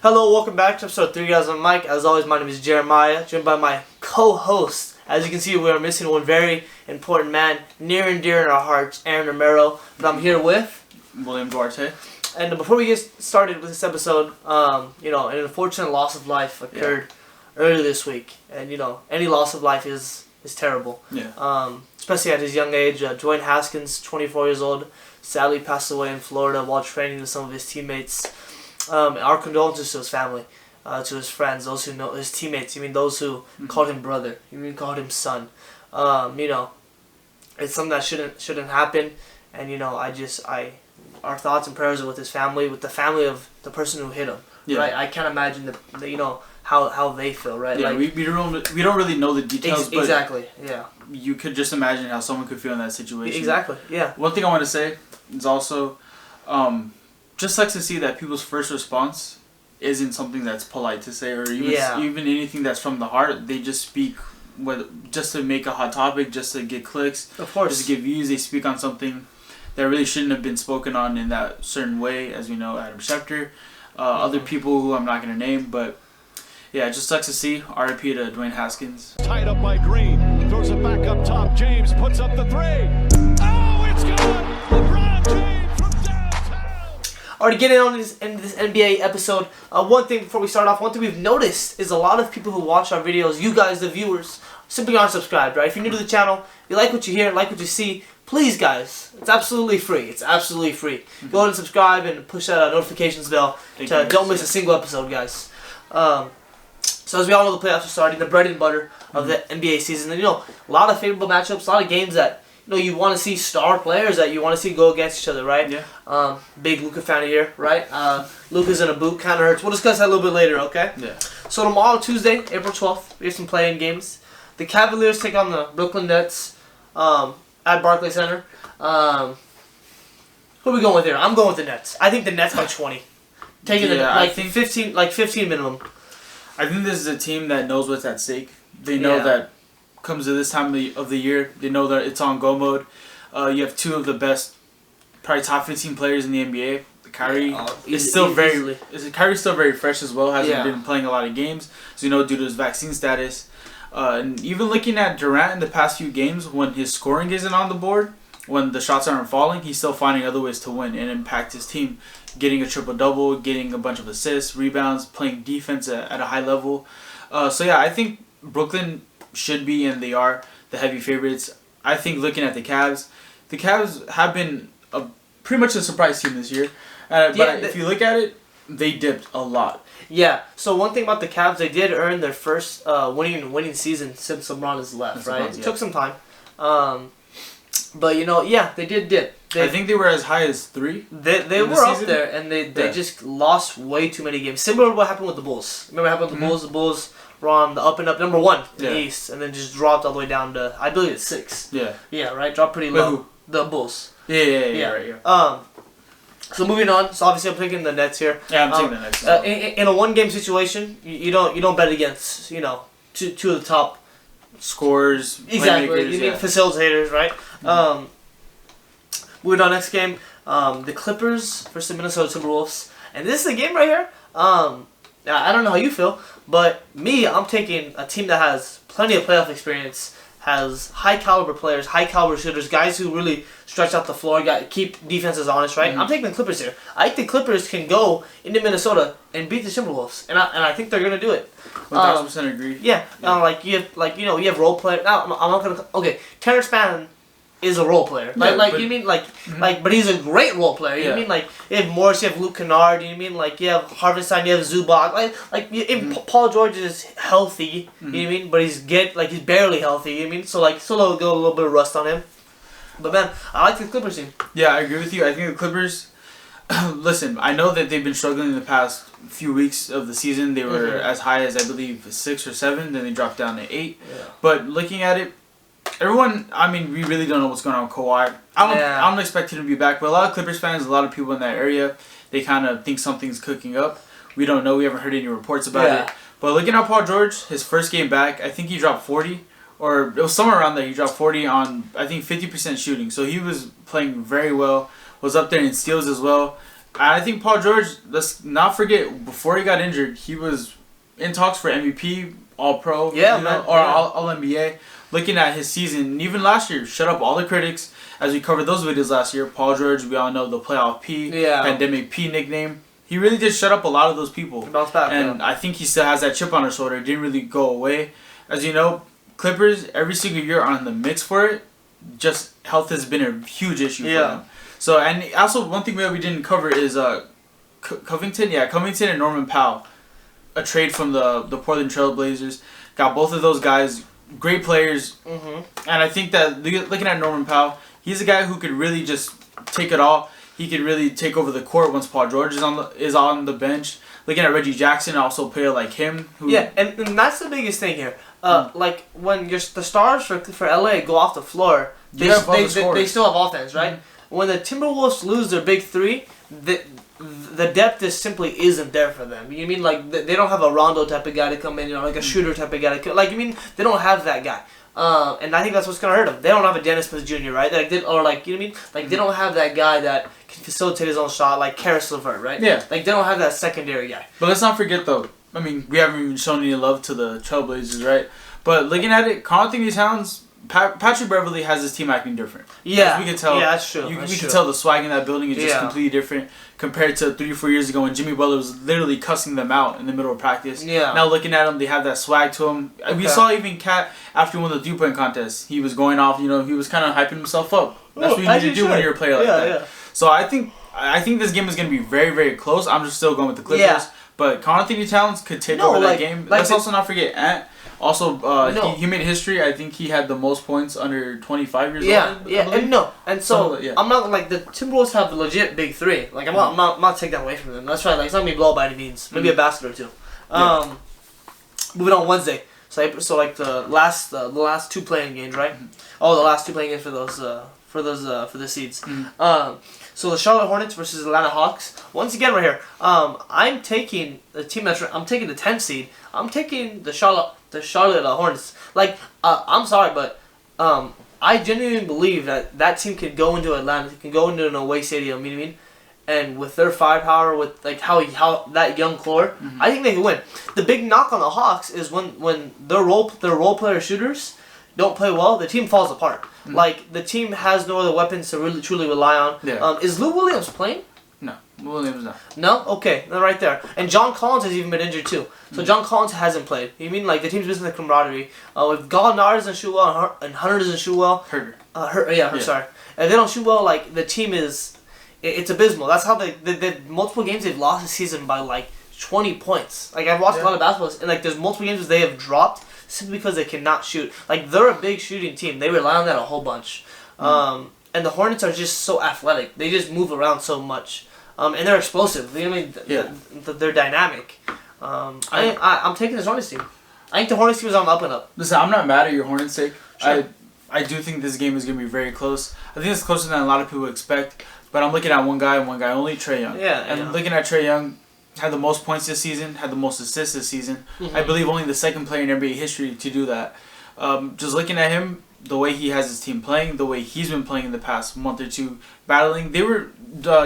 Hello, welcome back to episode 3, guys. I'm Mike. As always, my name is Jeremiah, joined by my co-host. As you can see, we are missing one very important man, near and dear in our hearts, Aaron Romero. But I'm here with William Duarte. And before we get started with this episode, an unfortunate loss of life occurred earlier this week. And, any loss of life is terrible. Yeah. Especially at his young age. Dwayne Haskins, 24 years old, sadly passed away in Florida while training with some of his teammates. Our condolences to his family, to his friends, those who know his teammates. Those who called him brother. Called him son. It's something that shouldn't happen. And our thoughts and prayers are with his family, with the family of the person who hit him. Yeah. Right. I can't imagine how they feel. Right. Yeah. We don't really know the details. But exactly. Yeah. You could just imagine how someone could feel in that situation. Exactly. Yeah. One thing I want to say is also, just sucks to see that people's first response isn't something that's polite to say, or even anything that's from the heart. They just speak just to make a hot topic, just to get clicks, of course, just to get views. They speak on something that really shouldn't have been spoken on in that certain way, as we know, hydrosticker, other people who I'm not going to name, but yeah, it just sucks to see. R.I.P. to Dwayne Haskins. Tied up by Green, throws it back up top. James puts up the three. Oh, it's gone! LeBron James from downtown. Alright, getting on in this NBA episode. One thing before we start off, one thing we've noticed is a lot of people who watch our videos, you guys, the viewers, simply aren't subscribed. Right? If you're new to the channel, you like what you hear, like what you see. Please, guys, it's absolutely free. It's absolutely free. Go ahead and subscribe and push that notifications bell to don't miss a single episode, guys. So as we all know, the playoffs are starting, the bread and butter of the NBA season. And, a lot of favorable matchups, a lot of games that, you want to see star players that you want to see go against each other, right? Yeah. Big Luka fan here, right? Luka's in a boot, kind of hurts. We'll discuss that a little bit later, okay? Yeah. So tomorrow, Tuesday, April 12th, we have some play-in games. The Cavaliers take on the Brooklyn Nets at Barclays Center. Who are we going with here? I'm going with the Nets. I think the Nets by 20. Taking I think 15 minimum. I think this is a team that knows what's at stake. They know that comes to this time of the year, they know that it's on go mode. You have two of the best, probably top 15 players in the NBA. Kyrie is still Kyrie's still very fresh as well. Hasn't been playing a lot of games, so due to his vaccine status. And even looking at Durant in the past few games, when his scoring isn't on the board, when the shots aren't falling, he's still finding other ways to win and impact his team. Getting a triple-double, getting a bunch of assists, rebounds, playing defense at a high level. I think Brooklyn should be, and they are, the heavy favorites. I think looking at the Cavs have been pretty much a surprise team this year. If you look at it, they dipped a lot. Yeah. So one thing about the Cavs, they did earn their first winning season since LeBron has left, right? It took some time. But they did dip. I think they were as high as 3. They were up there, and they just lost way too many games. Similar to what happened with the Bulls. Remember what happened with the Bulls? The Bulls were on the up and up, number 1 in the East, and then just dropped all the way down to, I believe it's 6. Yeah. Yeah, right? Dropped pretty low. Who? The Bulls. Yeah, right. So moving on. So obviously I'm picking the Nets here. Yeah, I'm taking the Nets. Well. In a one-game situation, you don't bet against two of the top scorers. Exactly. You need facilitators, right? Moving on, next game, the Clippers versus the Minnesota Timberwolves, and this is a game right here. I don't know how you feel, but I'm taking a team that has plenty of playoff experience, has high caliber players, high caliber shooters, guys who really stretch out the floor, keep defenses honest, right? I'm taking the Clippers here. I think the Clippers can go into Minnesota and beat the Timberwolves, and I think they're gonna do it. 1,000% agree. Yeah. You have role players. Now I'm not gonna. Okay, Terrence Mann is a role player. But he's a great role player. You mean you have Morris, you have Luke Kennard. You mean you have Harvestein, you have Zubac. Paul George is healthy. You know what I mean? But he's barely healthy. You know what I mean? So still a little bit of rust on him. But man, I like the Clippers team. Yeah, I agree with you. I think the Clippers. Listen, I know that they've been struggling in the past few weeks of the season. They were as high as I believe 6 or 7. Then they dropped down to 8. Yeah. But looking at it. Everyone, we really don't know what's going on with Kawhi. I don't expect him to be back, but a lot of Clippers fans, a lot of people in that area, they kind of think something's cooking up. We don't know. We haven't heard any reports about it. But looking at Paul George, his first game back, I think he dropped 40, or it was somewhere around there. He dropped 40 on, I think, 50% shooting. So he was playing very well, was up there in steals as well. I think Paul George, let's not forget, before he got injured, he was in talks for MVP, All-Pro, All-NBA. Looking at his season, and even last year, shut up all the critics. As we covered those videos last year, Paul George, we all know the playoff P, pandemic P nickname. He really did shut up a lot of those people. Bounced back, and I think he still has that chip on his shoulder. It didn't really go away. As you know, Clippers, every single year are in the mix for it. Just health has been a huge issue for them. So, and also one thing that we didn't cover is Covington. Yeah, Covington and Norman Powell. A trade from the Portland Trail Blazers. Got both of those guys. Great players. And I think that looking at Norman Powell, he's a guy who could really just take it all. He could really take over the court once Paul George is on the bench. Looking at Reggie Jackson, also a player like him. And that's the biggest thing here. Like when the stars for LA go off the floor, they still have offense, right? When the Timberwolves lose their big three, the depth just simply isn't there for them. You mean like they don't have a Rondo type of guy to come in, like a shooter type of guy to come, like, you mean they don't have that guy. And I think that's what's gonna hurt them. They don't have a Dennis Smith Jr., right? Like you know what I mean? Like they don't have that guy that can facilitate his own shot, like Karis LeVert, right? Yeah. Like they don't have that secondary guy. But let's not forget though. I mean, we haven't even shown any love to the Trailblazers, right? But looking at it, Karl-Anthony Towns, Patrick Beverley has his team acting different. Yeah, we can tell. Yeah, that's true. We can tell the swag in that building is just completely different compared to 3 or 4 years ago when Jimmy Butler was literally cussing them out in the middle of practice. Yeah. Now looking at them, they have that swag to them. Okay. We saw even Cat after he won the 3-point contest. He was going off. He was kind of hyping himself up. That's what you need to do when you're a player like that. Yeah. So I think this game is going to be very, very close. I'm just still going with the Clippers. Yeah. But Karl-Anthony Towns could take over that game. Let's also not forget Ant. Also, he made history. I think he had the most points under 25 years old. And so I'm not like the Timberwolves have the legit big three. Like I'm not taking that away from them. That's right. Like it's not gonna be blow by any means. Maybe a basket or two. Moving on Wednesday. So like the last 2 playing games, right? Oh, the last 2 playing games for the seeds. So the Charlotte Hornets versus Atlanta Hawks. Once again, right here, I'm taking the team I'm taking the 10th seed. I'm taking the Charlotte Hornets. Like, I'm sorry, but I genuinely believe that team can go into Atlanta, can go into an away stadium. You know what I mean? And with their firepower, with like how that young core, I think they can win. The big knock on the Hawks is when their role player shooters don't play well, the team falls apart. Like the team has no other weapons to really truly rely on. Yeah. Is Lou Williams playing? No, Lou Williams not. No? Okay, then right there. And John Collins has even been injured too. So John Collins hasn't played. You mean like the team's missing the camaraderie? If Gallinari doesn't shoot well and Hunter doesn't shoot well, sorry. If they don't shoot well, like the team is, it's abysmal. That's how the multiple games they've lost this season by like 20 points. Like I've watched a lot of basketball, and like there's multiple games they have dropped simply because they cannot shoot. Like they're a big shooting team. They rely on that a whole bunch. And the Hornets are just so athletic. They just move around so much. And they're explosive. You know what I mean? They're dynamic. I'm taking this Hornets team. I think the Hornets team is on the up and up. Listen, I'm not mad at your Hornets take. Sure. I do think this game is going to be very close. I think it's closer than a lot of people expect. But I'm looking at one guy only, Trae Young. Looking at Trae Young, had the most points this season, had the most assists this season. I believe only the second player in NBA history to do that. Just looking at him, the way he has his team playing, the way he's been playing in the past month or two, battling. They were,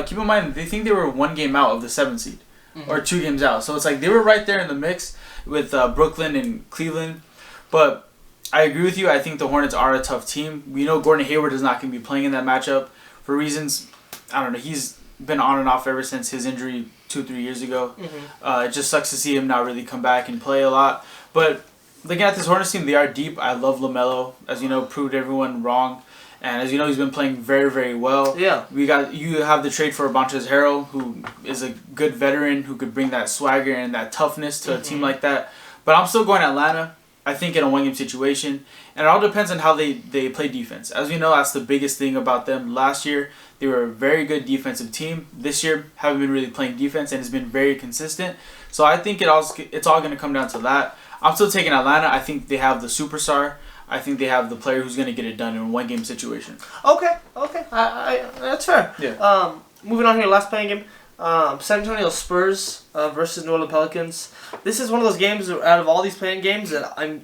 keep in mind, they think they were 1 game out of the 7th seed. Or 2 games out. So it's like they were right there in the mix with Brooklyn and Cleveland. But I agree with you. I think the Hornets are a tough team. We know Gordon Hayward is not going to be playing in that matchup for reasons, I don't know, he's been on and off ever since his injury 2-3 years ago. It just sucks to see him not really come back and play a lot. But looking at this Hornets team, they are deep. I love LaMelo. As you know, proved everyone wrong. And as you know, he's been playing very, very well. Yeah. You have the trade for Montrezl Harrell, who is a good veteran who could bring that swagger and that toughness to a team like that. But I'm still going Atlanta. I think in a 1-game situation. And it all depends on how they play defense. As we know, that's the biggest thing about them. Last year, they were a very good defensive team. This year, haven't been really playing defense and has been very consistent. So I think it's all going to come down to that. I'm still taking Atlanta. I think they have the superstar. I think they have the player who's going to get it done in a 1-game situation. Okay. That's fair. Yeah. Moving on here, last playing game. San Antonio Spurs versus New Orleans Pelicans. This is one of those games out of all these playing games that I'm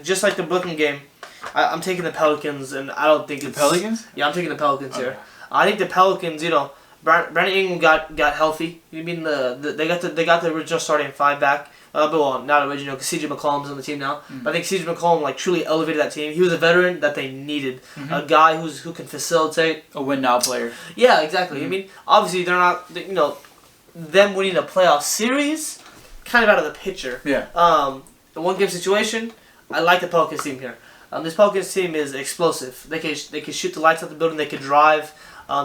just like the Brooklyn game. I'm taking the Pelicans, and I don't think it's Pelicans. Yeah, I'm taking the Pelicans here. I think the Pelicans, Brandon Ingram got healthy. You mean they got the original starting 5 back. But well, not original because CJ McCollum's on the team now. Mm-hmm. But I think CJ McCollum like truly elevated that team. He was a veteran that they needed, a guy who can facilitate, a win now player. Yeah, exactly. Mm-hmm. I mean, obviously they're not them winning a playoff series, kind of out of the picture. Yeah. The 1-game situation, I like the Pelicans team here. This Pelicans team is explosive. They can shoot the lights out the building. They can drive.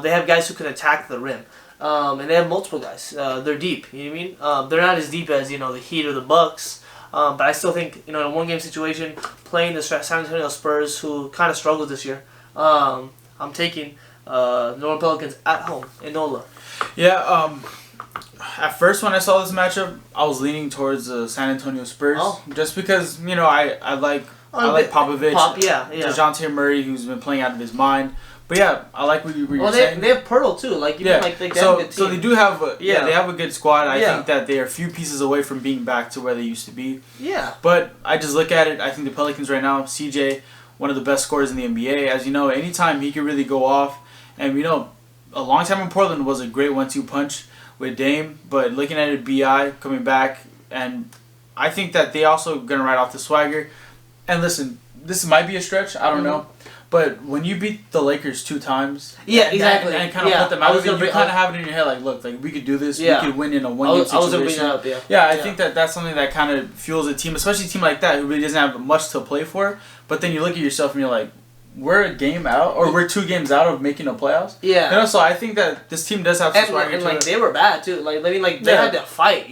They have guys who can attack the rim. And they have multiple guys. They're deep. You know what I mean? They're not as deep as the Heat or the Bucks. But I still think in a 1-game situation, playing the San Antonio Spurs, who kind of struggled this year, I'm taking the New Orleans Pelicans at home in NOLA. Yeah. At first, when I saw this matchup, I was leaning towards the San Antonio Spurs, just because I like Popovich, DeJounte Murray, who's been playing out of his mind. But yeah, I like what you're saying. They have Pirtle too. Like they have a good team. So they do have they have a good squad. I think that they are a few pieces away from being back to where they used to be. Yeah. But I just look at it. I think the Pelicans right now, CJ, one of the best scorers in the NBA. As you know, anytime he can really go off, and a long time in Portland was a great 1-2 punch with Dame. But looking at it, BI coming back, and I think that they also gonna ride off the swagger. And listen, this might be a stretch. I don't know. But when you beat the Lakers 2 times, exactly, and kind of put them out, you kind of have it in your head like, look, like we could do this, we could win in a 1-game situation. I was bring that up, I think that's something that kind of fuels a team, especially a team like that who really doesn't have much to play for. But then you look at yourself and you're like, we're a game out, or we're 2 games out of making the playoffs. Yeah. So I think that this team does have some swagger. And like they were bad too. They had to fight.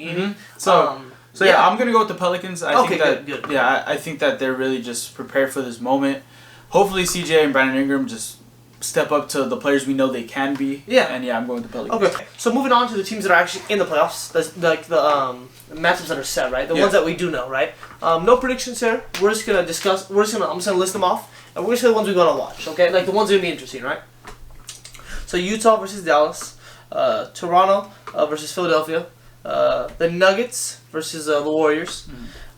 So I'm gonna go with the Pelicans. I think that good. Yeah, I think that they're really just prepared for this moment. Hopefully, CJ and Brandon Ingram just step up to the players we know they can be. Yeah. And I'm going with the Pelicans. Okay. So moving on to the teams that are actually in the playoffs, the matchups that are set, right? The ones that we do know, right? No predictions here. We're just gonna discuss. I'm just gonna list them off, and we're just gonna the ones we're gonna watch. Okay, like the ones that are gonna be interesting, right? So Utah versus Dallas, Toronto versus Philadelphia, the Nuggets versus the Warriors,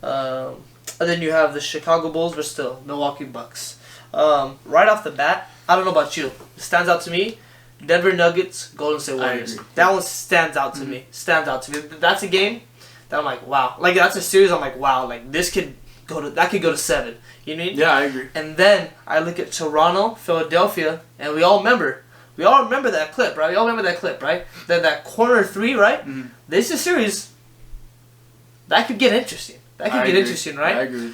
and then you have the Chicago Bulls versus the Milwaukee Bucks. Right off the bat, I don't know about you. It stands out to me. Denver Nuggets, Golden State Warriors. That one stands out to me. That's a game that I'm like, wow. Like that's a series. I'm like, wow. Like this could go to 7. You know what I mean? Yeah, I agree. And then I look at Toronto, Philadelphia, and we all remember that clip, right? That corner 3, right? Mm-hmm. This is a series that could get interesting. Right? I agree.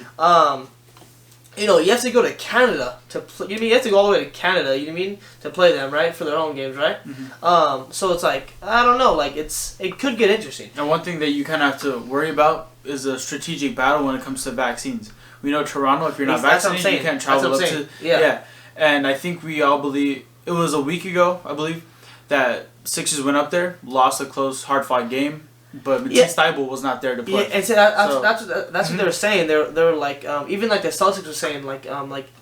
You have to go to Canada to play. You have to go all the way to Canada. You know what I mean, to play them, right, for their home games, right? Mm-hmm. So it's like I don't know, like it could get interesting. And one thing that you kind of have to worry about is a strategic battle when it comes to vaccines. We know Toronto, if you're not vaccinated, you can't travel up to. Yeah. And I think we all believe it was a week ago, I believe, that Sixers went up there, lost a close, hard-fought game. But Matisse Thybulle was not there to play. Yeah, and so that's what they were saying. They were like even like the Celtics were saying like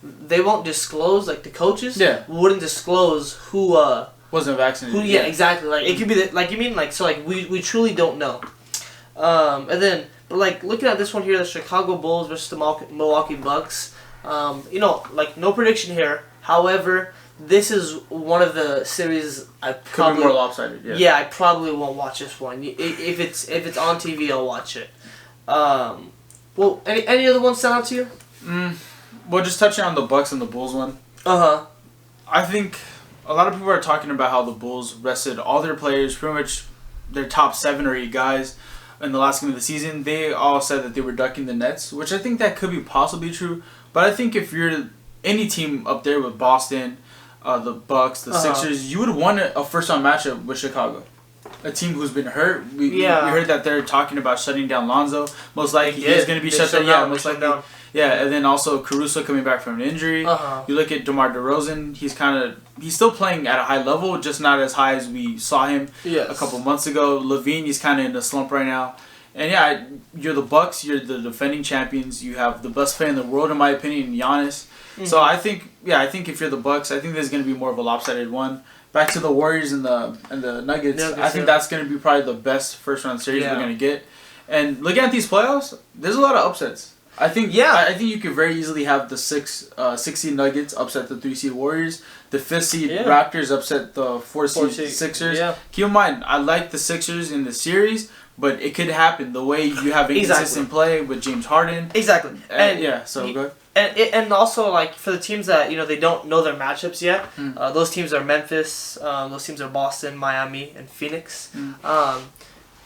they won't disclose, like the coaches wouldn't disclose who wasn't vaccinated. Exactly, like it could be we truly don't know. And then but like looking at this one here, the Chicago Bulls versus the Milwaukee Bucks. No prediction here. However, this is one of the series I probably... Could be more lopsided, yeah. Yeah, I probably won't watch this one. If it's on TV, I'll watch it. Well, any other ones stand out to you? Well, just touching on the Bucks and the Bulls one. Uh-huh. I think a lot of people are talking about how the Bulls rested all their players, pretty much their top 7 or 8 guys in the last game of the season. They all said that they were ducking the Nets, which I think that could be possibly true. But I think if you're any team up there with Boston... the Bucks, the Sixers, you would want a first-round matchup with Chicago. A team who's been hurt. We heard that they're talking about shutting down Lonzo. Most likely he's going to be shut down. Yeah, most likely. Yeah, and then also Caruso coming back from an injury. You look at DeMar DeRozan, he's still playing at a high level, just not as high as we saw him a couple months ago. LaVine, he's kind of in a slump right now. And you're the Bucks, you're the defending champions. You have the best player in the world, in my opinion, Giannis. Mm-hmm. So I think if you're the Bucks, I think there's going to be more of a lopsided one. Back to the Warriors and the Nuggets. I think that's going to be probably the best first round series we're going to get. And looking at these playoffs, there's a lot of upsets. I think I think you could very easily have the 6 seed Nuggets upset the 3 seed Warriors, the 5th seed Raptors upset the 4 seed Sixers. Yeah. Keep in mind, I like the Sixers in the series, but it could happen the way you have inconsistent play with James Harden. Exactly. And so go ahead. And also, like, for the teams that, they don't know their matchups yet, those teams are Memphis, those teams are Boston, Miami, and Phoenix.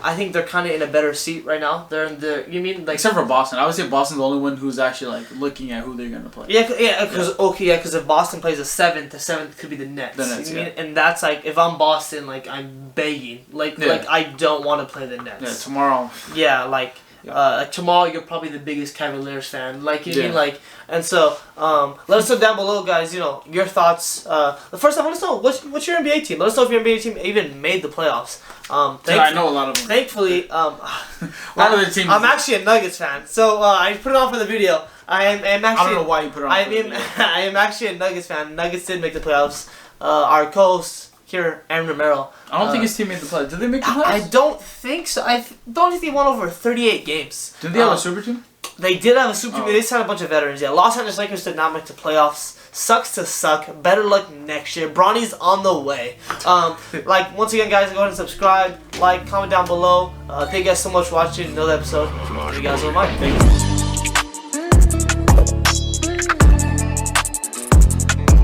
I think they're kind of in a better seat right now. They're in the, except for Boston. I would say Boston's the only one who's actually, like, looking at who they're going to play. Because if Boston plays the 7th could be the Nets. And that's, like, if I'm Boston, like, I'm begging. Like, I don't want to play the Nets. Yeah, tomorrow. Yeah, like tomorrow you're probably the biggest Cavaliers fan. Like, you mean, like, and so, let us know down below, guys, your thoughts. First off, let us know, what's your NBA team? Let us know if your NBA team even made the playoffs. I know a lot of them. Thankfully, one of the teams. I'm actually a Nuggets fan, so I put it on for the video. I am actually. I don't know why you put it on. I am actually a Nuggets fan. Nuggets did make the playoffs. Our co-host here, Aaron Romero. I don't think his team made the playoffs. Did they make the playoffs? I don't think so. I don't think they won over 38 games. Didn't they have a super team? They did have a super team. They just had a bunch of veterans. Yeah, Los Angeles Lakers did not make the playoffs. Sucks to suck. Better luck next year. Bronny's on the way. Once again, guys, go ahead and subscribe, like, comment down below. Thank you guys so much for watching another episode. You guys are mine. Thank you.